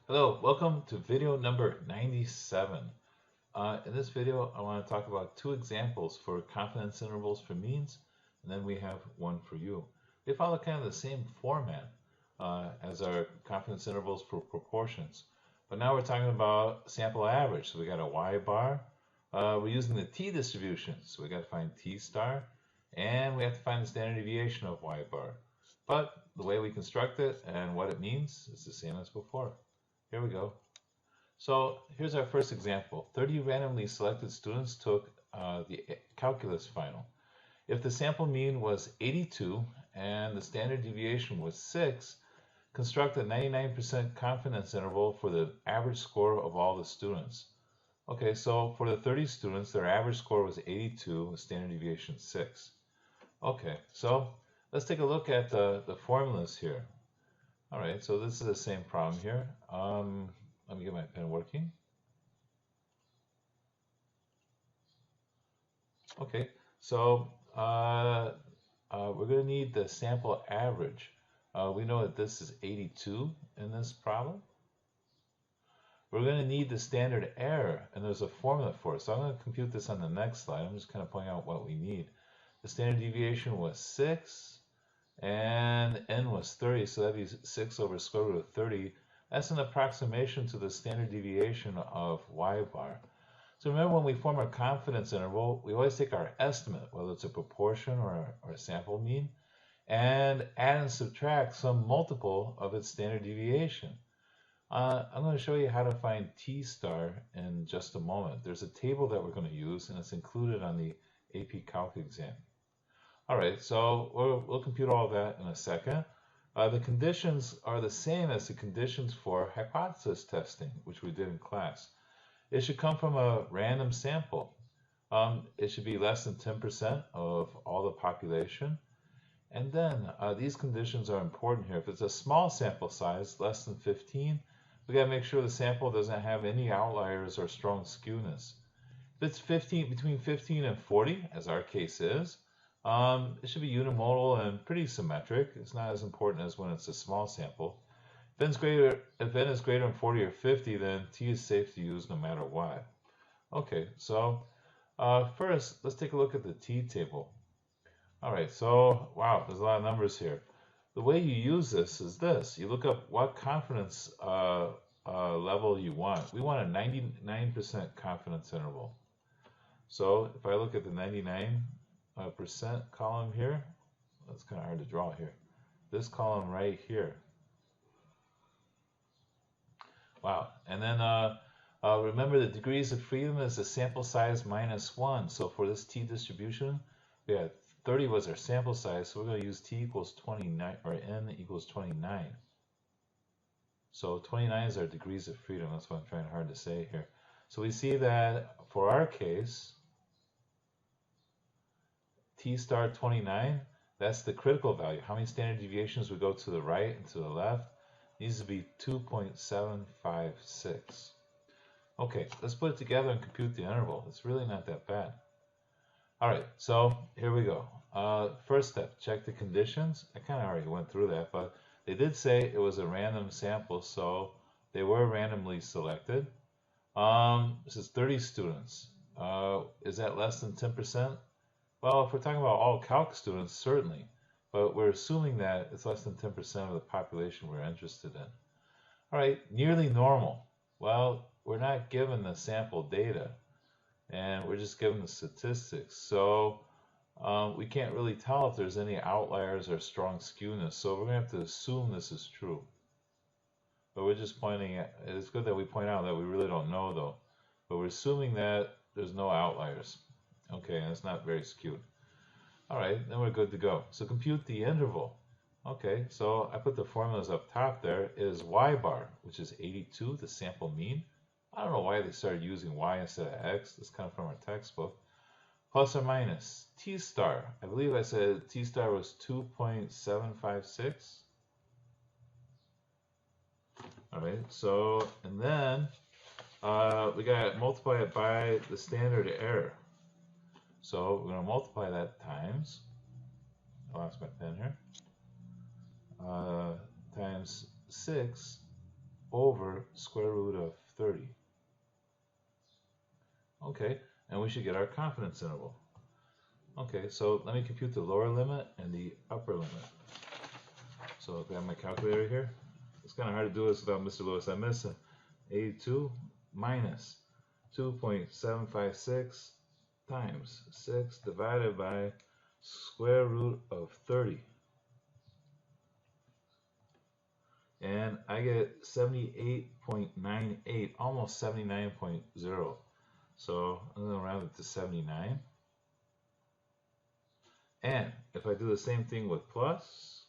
Hello, welcome to video number 97. In this video, I want to talk about two examples for confidence intervals for means, and then we have one for you. They follow kind of the same format as our confidence intervals for proportions, but now we're talking about sample average. So we got a y bar. We're using the t-distribution, so we got to find t star, and we have to find the standard deviation of y bar. But the way we construct it and what it means is the same as before. Here we go. So here's our first example. 30 randomly selected students took the calculus final. If the sample mean was 82 and the standard deviation was 6, construct a 99% confidence interval for the average score of all the students. Okay, so for the 30 students, their average score was 82 with standard deviation 6. Okay, so let's take a look at the formulas here. All right, so this is the same problem here. Let me get my pen working. Okay, so we're going to need the sample average. We know that this is 82 in this problem. We're going to need the standard error, and there's a formula for it. So I'm going to compute this on the next slide. I'm just kind of pointing out what we need. The standard deviation was 6, and n was 30, so that'd be 6 over square root of 30. That's an approximation to the standard deviation of y bar. So remember, when we form our confidence interval, we always take our estimate, whether it's a proportion or a sample mean, and add and subtract some multiple of its standard deviation. I'm going to show you how to find t star in just a moment. There's a table that we're going to use, and it's included on the AP Calc exam. All right, so we'll compute all of that in a second. The conditions are the same as the conditions for hypothesis testing, which we did in class. It should come from a random sample. It should be less than 10% of all the population. And then these conditions are important here. If it's a small sample size, less than 15, we got to make sure the sample doesn't have any outliers or strong skewness. If it's between 15 and 40, as our case is, it should be unimodal and pretty symmetric. It's not as important as when it's a small sample. If n is greater than 40 or 50, then t is safe to use no matter what. Okay, so first, let's take a look at the t table. All right, so wow, there's a lot of numbers here. The way you use this is this. You look up what confidence level you want. We want a 99% confidence interval. So if I look at the 99% column here, that's kind of hard to draw here. This column right here. Wow. And then remember, the degrees of freedom is the sample size minus 1. So for this t distribution, we had 30 was our sample size, so we're going to use t equals 29, or n equals 29. So 29 is our degrees of freedom. That's what I'm trying hard to say here. So we see that for our case, t star 29, that's the critical value. How many standard deviations would go to the right and to the left? Needs to be 2.756. Okay, let's put it together and compute the interval. It's really not that bad. All right, so here we go. First step, check the conditions. I kind of already went through that, but they did say it was a random sample, so they were randomly selected. This is 30 students. Is that less than 10%? Well, if we're talking about all calc students, certainly. But we're assuming that it's less than 10% of the population we're interested in. All right, nearly normal. Well, we're not given the sample data, and we're just given the statistics. So we can't really tell if there's any outliers or strong skewness. So we're going to have to assume this is true. But we're just pointing at, it's good that we point out that we really don't know, though. But we're assuming that there's no outliers. Okay, and it's not very skewed. All right, then we're good to go. So compute the interval. Okay, so I put the formulas up top there. Is y bar, which is 82, the sample mean. I don't know why they started using y instead of x. This comes from our textbook. Plus or minus t star. I believe I said t star was 2.756. All right, so, and then we got to multiply it by the standard error. So we're going to multiply that times, I lost my pen here, times 6 over square root of 30. Okay, and we should get our confidence interval. Okay, so let me compute the lower limit and the upper limit. So I've got my calculator here. It's kind of hard to do this without Mr. Lewis. I miss a 82 minus 2.756 times 6 divided by square root of 30. And I get 78.98, almost 79.0. So I'm going to round it to 79. And if I do the same thing with plus,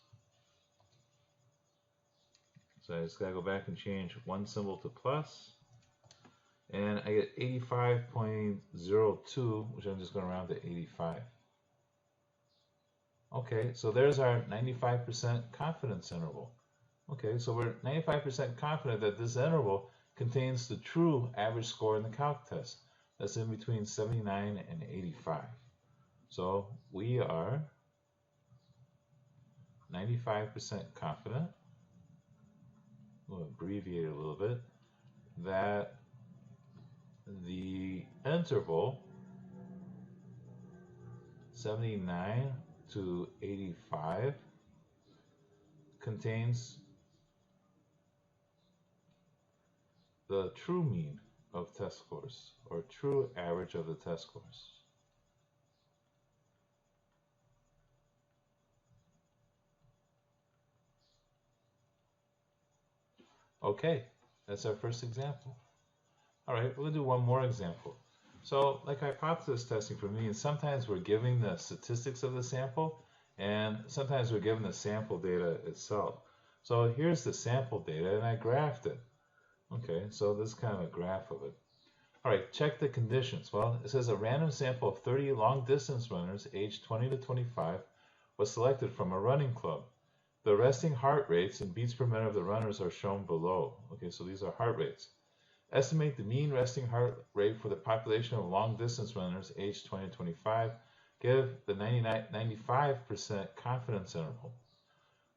so I just got to go back and change one symbol to plus, and I get 85.02, which I'm just going to round to 85. Okay, so there's our 95% confidence interval. Okay, so we're 95% confident that this interval contains the true average score in the calc test. That's in between 79 and 85. So we are 95% confident, we'll abbreviate it a little bit, that the interval 79 to 85 contains the true mean of test scores, or true average of the test scores. Okay, that's our first example. All right, we'll do one more example. So, like hypothesis testing for me, sometimes we're giving the statistics of the sample, and sometimes we're given the sample data itself. So here's the sample data, and I graphed it. Okay, so this is kind of a graph of it. All right, check the conditions. Well, it says a random sample of 30 long-distance runners aged 20 to 25 was selected from a running club. The resting heart rates and beats per minute of the runners are shown below. Okay, so these are heart rates. Estimate the mean resting heart rate for the population of long-distance runners aged 20 to 25. Give the 95% confidence interval.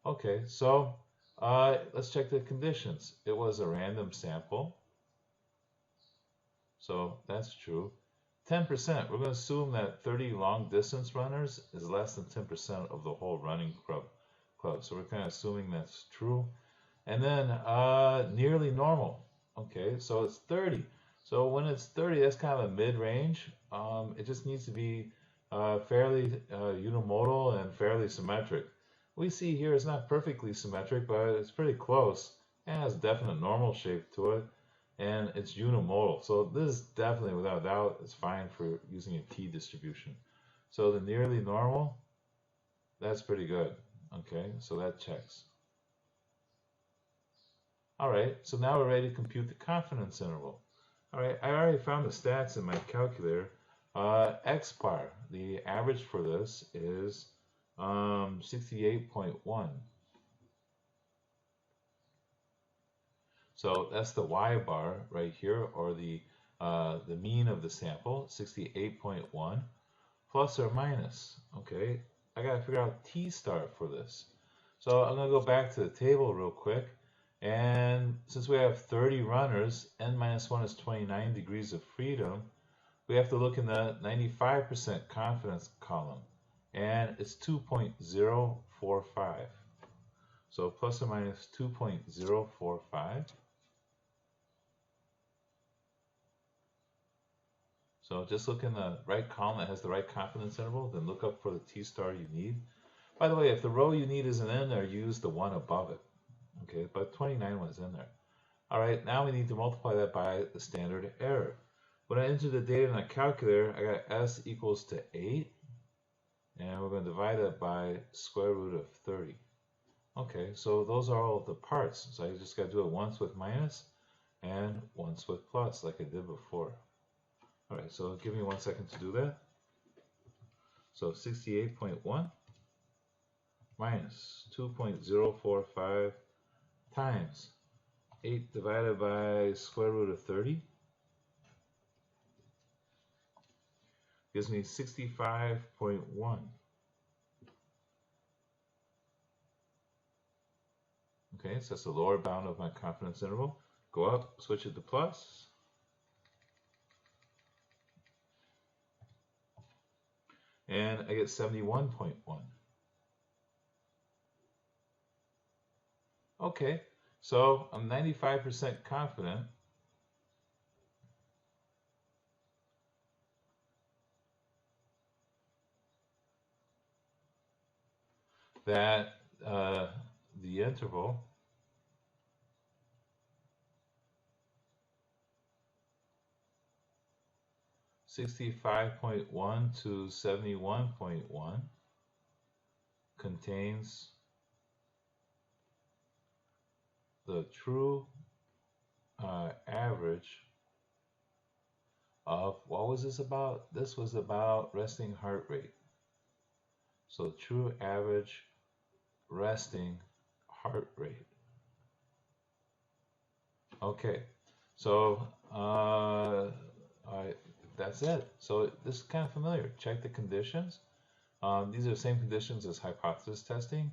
Okay, so let's check the conditions. It was a random sample, so that's true. 10%, we're going to assume that 30 long-distance runners is less than 10% of the whole running club. So we're kind of assuming that's true. And then nearly normal. Okay, so it's 30. So when it's 30, that's kind of a mid-range. It just needs to be fairly unimodal and fairly symmetric. We see here it's not perfectly symmetric, but it's pretty close. It has definite normal shape to it, and it's unimodal. So this is definitely, without doubt, it's fine for using a t-distribution. So the nearly normal, that's pretty good. Okay, so that checks. All right, so now we're ready to compute the confidence interval. All right, I already found the stats in my calculator. X bar, the average for this is 68.1. So that's the Y bar right here, or the mean of the sample, 68.1, plus or minus. Okay, I gotta figure out T star for this. So I'm gonna go back to the table real quick. And since we have 30 runners, n minus 1 is 29 degrees of freedom, we have to look in the 95% confidence column. And it's 2.045. So plus or minus 2.045. So just look in the right column that has the right confidence interval, then look up for the T star you need. By the way, if the row you need isn't in there, use the one above it. Okay, but 29 was in there. All right, now we need to multiply that by the standard error. When I enter the data in a calculator, I got S equals to 8, and we're going to divide that by square root of 30. Okay, so those are all the parts. So I just got to do it once with minus and once with plus, like I did before. All right, so give me 1 second to do that. So 68.1 minus 2.045 times 8 divided by square root of 30 gives me 65.1. Okay, so that's the lower bound of my confidence interval. Go up, switch it to plus. And I get 71.1. Okay, so I'm 95% confident that the interval (65.1 to 71.1) contains the true average of, what was this about? This was about resting heart rate. So true average resting heart rate. Okay, so that's it. So this is kind of familiar. Check the conditions. These are the same conditions as hypothesis testing.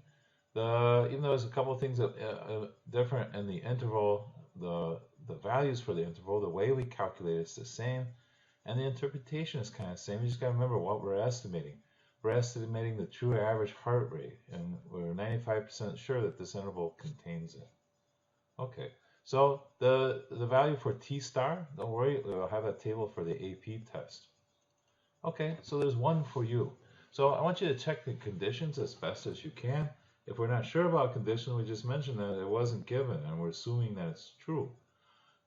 Even though there's a couple of things that, different in the interval, the values for the interval, the way we calculate it's the same, and the interpretation is kind of the same. You just got to remember what we're estimating. We're estimating the true average heart rate, and we're 95% sure that this interval contains it. Okay, so the value for T star, don't worry, we'll have a table for the AP test. Okay, so there's one for you. So I want you to check the conditions as best as you can. If we're not sure about a condition, we just mentioned that it wasn't given, and we're assuming that it's true.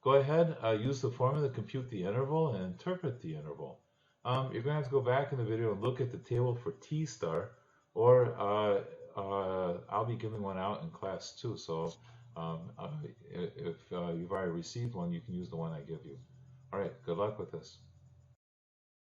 Go ahead, use the formula to compute the interval and interpret the interval. You're going to have to go back in the video and look at the table for T star, or I'll be giving one out in class too. So if you've already received one, you can use the one I give you. All right, good luck with this.